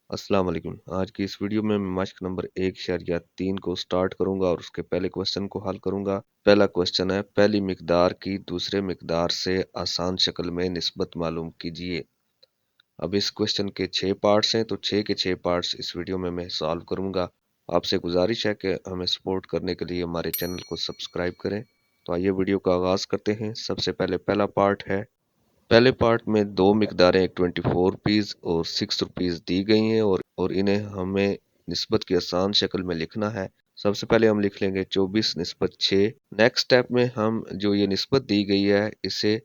अस्सलाम वालेकुम। आज की इस वीडियो में मैं मश्क नंबर 1.3 को स्टार्ट करूंगा और उसके पहले क्वेश्चन को हल करूंगा। पहला क्वेश्चन है, पहली मिकदार की दूसरे मिकदार से आसान शक्ल में निस्बत मालूम कीजिए। अब इस क्वेश्चन के 6 पार्ट्स हैं, तो 6 के 6 पार्ट्स इस वीडियो में मैं सॉल्व करूंगा। आपसे गुजारिश है कि हमें सपोर्ट करने के लिए हमारे चैनल को सब्सक्राइब करें। तो आइए वीडियो का आगाज करते हैं। सबसे पहले पहला पार्ट है। पहले पार्ट में दो मिकदारें 24 रुपीज़ और 6 रुपीज़ दी गई हैं और इन्हें हमें निस्बत की आसान शक्ल में लिखना है। सबसे पहले हम लिख लेंगे 24/6। नेक्स्ट स्टेप में हम जो ये निस्बत दी गई है इसे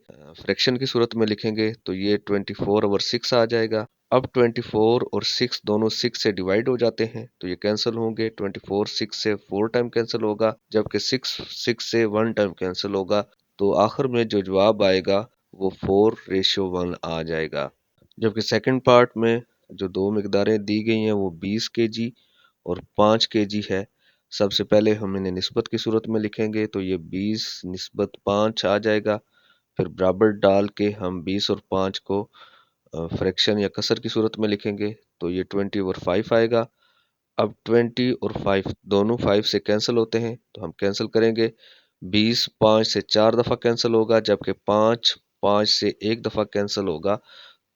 फ्रैक्शन की सूरत में लिखेंगे, तो ये 24/6 आ जाएगा। अब 24 और 6 दोनों 6 से डिवाइड हो जाते हैं, तो ये कैंसिल होंगे। 24 6 से 4 टाइम कैंसिल होगा, जबकि 6 6 से 1 टाइम कैंसिल होगा। तो आखिर में जो जवाब आएगा वो 4:1 आ जाएगा। जबकि सेकंड पार्ट में जो दो मिकदारें दी गई हैं वो 20 kg और 5 kg है। सबसे पहले हम इन्हें निस्बत की सूरत में लिखेंगे, तो ये 20/5 आ जाएगा। फिर बराबर डाल के हम 20 और 5 को फ्रैक्शन या कसर की सूरत में लिखेंगे, तो ये 20/5 आएगा। अब 20 और 5 दोनों 5 से कैंसिल होते हैं, तो हम कैंसिल करेंगे। 20 5 से 4 दफ़ा कैंसिल होगा, जबकि 5 5 से एक दफ़ा कैंसिल होगा,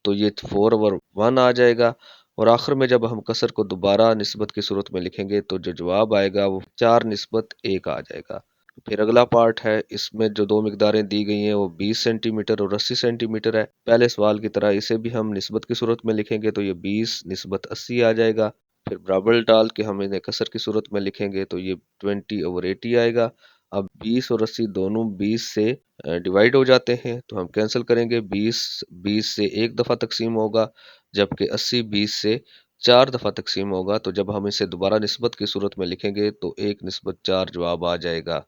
तो ये 4/1 आ जाएगा। और आखिर में जब हम कसर को दोबारा निस्बत की सूरत में लिखेंगे, तो जो जवाब आएगा वो 4:1 आ जाएगा। फिर अगला पार्ट है, इसमें जो दो मिकदारें दी गई हैं वो 20 सेंटीमीटर और 80 सेंटीमीटर है। पहले सवाल की तरह इसे भी हम निस्बत की सूरत में लिखेंगे, तो ये 20:80 आ जाएगा। फिर बराबर डाल के हम इन्हें कसर की सूरत में लिखेंगे, तो ये 20/80 आएगा। अब 20 और 80 दोनों 20 से डिवाइड हो जाते हैं, तो हम कैंसिल करेंगे। 20 20 से एक दफ़ा तकसीम होगा, जबकि 80 20 से 4 दफ़ा तकसीम होगा। तो जब हम इसे दोबारा निस्बत की सूरत में लिखेंगे, तो 1:4 जवाब आ जाएगा।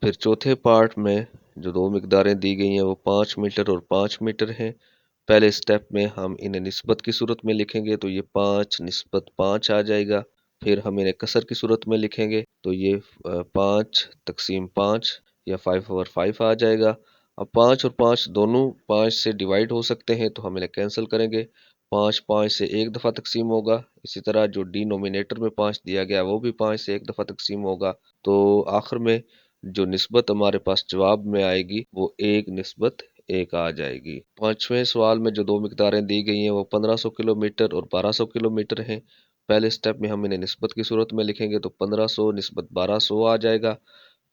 फिर चौथे पार्ट में जो दो मिकदारें दी गई हैं वो 5 मीटर और 5 मीटर हैं। पहले स्टेप में हम इन्हें निस्बत की सूरत में लिखेंगे, तो ये 5:5 आ जाएगा। फिर हम इन्हें कसर की सूरत में लिखेंगे, तो ये 5/5 या 5/5 आ जाएगा। अब 5 और 5 दोनों 5 से डिवाइड हो सकते हैं, तो हम इन्हें कैंसिल करेंगे। 5 5 से एक दफ़ा तकसीम होगा। इसी तरह जो डिनोमिनेटर में 5 दिया गया वो भी 5 से एक दफ़ा तकसीम होगा। तो आखिर में जो निस्बत हमारे पास जवाब में आएगी वो 1:1 आ जाएगी। पांचवें सवाल में जो दो मिकदारें दी गई हैं वो 1500 किलोमीटर और 1200 किलोमीटर हैं। पहले स्टेप में हम इन्हें निस्बत की सूरत में लिखेंगे, तो 1500 = 1200 आ जाएगा।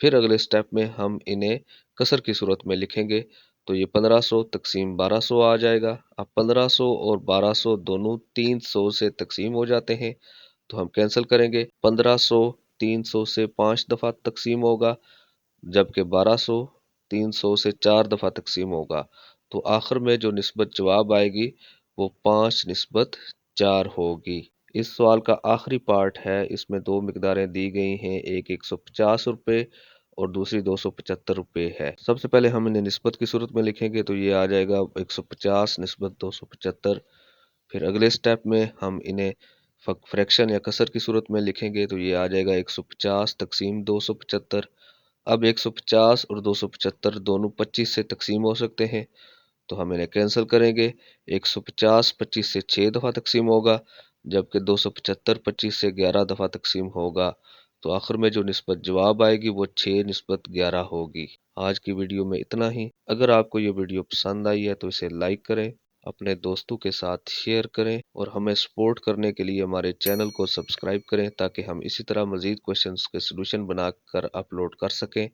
फिर अगले स्टेप में हम इन्हें कसर की सूरत में लिखेंगे, तो ये 1500 तकसीम 1200 आ जाएगा। अब 1500 और 1200 दोनों 300 से तकसीम हो जाते हैं, तो हम कैंसिल करेंगे। 1500 300 से 5 दफ़ा तकसीम होगा, जबकि 1200 300 से 4 दफ़ा तकसीम होगा। तो आखिर में जो निस्बत जवाब आएगी वो 5:4 होगी। इस सवाल का आखिरी पार्ट है, इसमें दो मिकदारें दी गई हैं, एक 150 रुपये और दूसरी 275 रुपये है। सबसे पहले हम इन्हें निस्बत की सूरत में लिखेंगे, तो ये आ जाएगा 150 निस्बत 275। फिर अगले स्टेप में हम इन्हें फ्रैक्शन या कसर की सूरत में लिखेंगे, तो ये आ जाएगा 150 तकसीम 275। अब 150 और 275 दोनों 25 से तकसीम हो सकते हैं, तो हम इन्हें कैंसिल करेंगे। 150 25 से 6 दफ़ा तकसीम होगा, जबकि 275 25 से 11 दफ़ा तकसीम होगा। तो आखिर में जो निस्बत जवाब आएगी वो 6:11 होगी। आज की वीडियो में इतना ही। अगर आपको ये वीडियो पसंद आई है तो इसे लाइक करें, अपने दोस्तों के साथ शेयर करें और हमें सपोर्ट करने के लिए हमारे चैनल को सब्सक्राइब करें, ताकि हम इसी तरह मज़ीद क्वेश्चंस के सलूशन बनाकर अपलोड कर सकें।